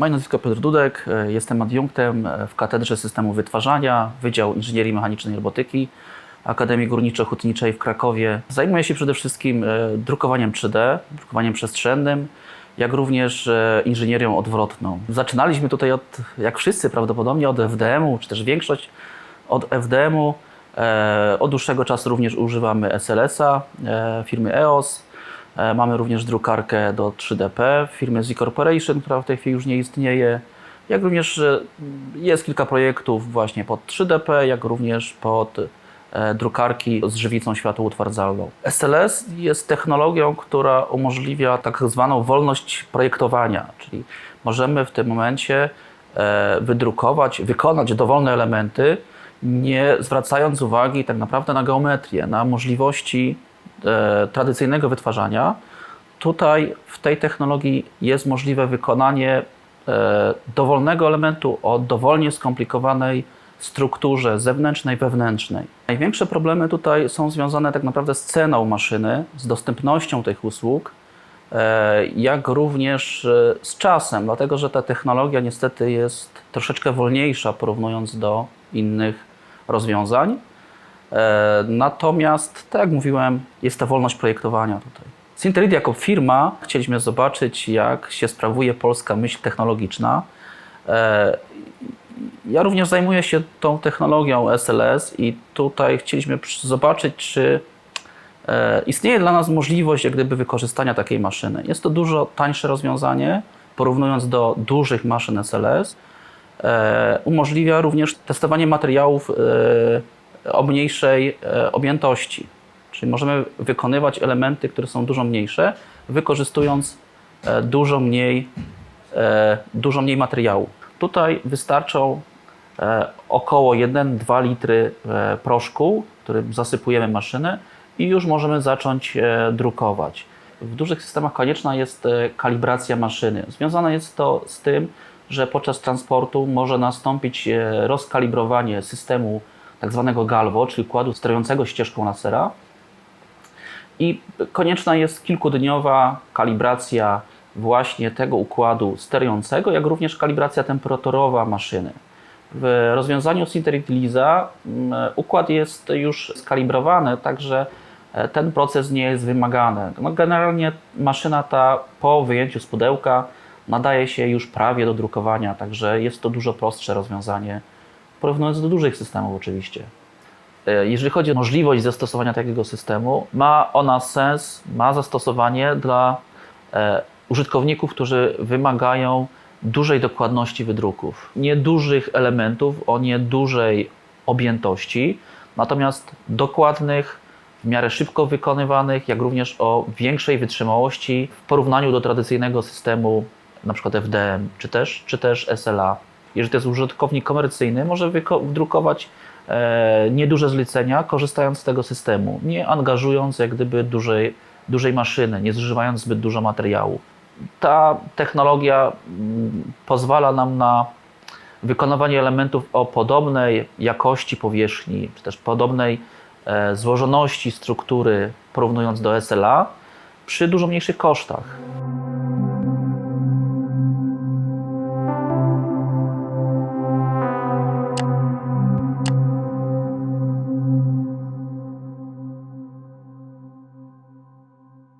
Moje nazwisko Piotr Dudek, jestem adiunktem w Katedrze Systemu Wytwarzania, Wydział Inżynierii Mechanicznej i Robotyki Akademii Górniczo-Hutniczej w Krakowie. Zajmuję się przede wszystkim drukowaniem 3D, drukowaniem przestrzennym, jak również inżynierią odwrotną. Zaczynaliśmy tutaj jak wszyscy prawdopodobnie, od FDM-u, czy też większość od FDM-u. Od dłuższego czasu również używamy SLS-a firmy EOS. Mamy również drukarkę do 3DP firmy Z Corporation, która w tej chwili już nie istnieje. Jak również jest kilka projektów właśnie pod 3DP, jak również pod drukarki z żywicą światłoutwardzalną. SLS jest technologią, która umożliwia tak zwaną wolność projektowania, czyli możemy w tym momencie wydrukować, wykonać dowolne elementy, nie zwracając uwagi tak naprawdę na geometrię, na możliwości tradycyjnego wytwarzania. Tutaj w tej technologii jest możliwe wykonanie dowolnego elementu o dowolnie skomplikowanej strukturze zewnętrznej, wewnętrznej. Największe problemy tutaj są związane tak naprawdę z ceną maszyny, z dostępnością tych usług, jak również z czasem, dlatego że ta technologia niestety jest troszeczkę wolniejsza porównując do innych rozwiązań. Natomiast, tak jak mówiłem, jest ta wolność projektowania tutaj. Synterid jako firma chcieliśmy zobaczyć, jak się sprawuje polska myśl technologiczna. Ja również zajmuję się tą technologią SLS i tutaj chcieliśmy zobaczyć, czy istnieje dla nas możliwość jak gdyby wykorzystania takiej maszyny. Jest to dużo tańsze rozwiązanie, porównując do dużych maszyn SLS. Umożliwia również testowanie materiałów o mniejszej objętości. Czyli możemy wykonywać elementy, które są dużo mniejsze, wykorzystując dużo mniej materiału. Tutaj wystarczą około 1-2 litry proszku, którym zasypujemy maszynę i już możemy zacząć drukować. W dużych systemach konieczna jest kalibracja maszyny. Związane jest to z tym, że podczas transportu może nastąpić rozkalibrowanie systemu tak zwanego galvo, czyli układu sterującego ścieżką lasera. I konieczna jest kilkudniowa kalibracja właśnie tego układu sterującego, jak również kalibracja temperatorowa maszyny. W rozwiązaniu Synterid Lisa układ jest już skalibrowany, także ten proces nie jest wymagany. Generalnie maszyna ta po wyjęciu z pudełka nadaje się już prawie do drukowania, także jest to dużo prostsze rozwiązanie, porównując do dużych systemów oczywiście. Jeżeli chodzi o możliwość zastosowania takiego systemu, ma ona sens, ma zastosowanie dla użytkowników, którzy wymagają dużej dokładności wydruków. Niedużych elementów o niedużej objętości, natomiast dokładnych, w miarę szybko wykonywanych, jak również o większej wytrzymałości w porównaniu do tradycyjnego systemu np. FDM czy też SLA. Jeżeli to jest użytkownik komercyjny, może wydrukować nieduże zlecenia, korzystając z tego systemu, nie angażując jak gdyby dużej maszyny, nie zużywając zbyt dużo materiału. Ta technologia pozwala nam na wykonywanie elementów o podobnej jakości powierzchni, czy też podobnej złożoności struktury, porównując do SLA, przy dużo mniejszych kosztach.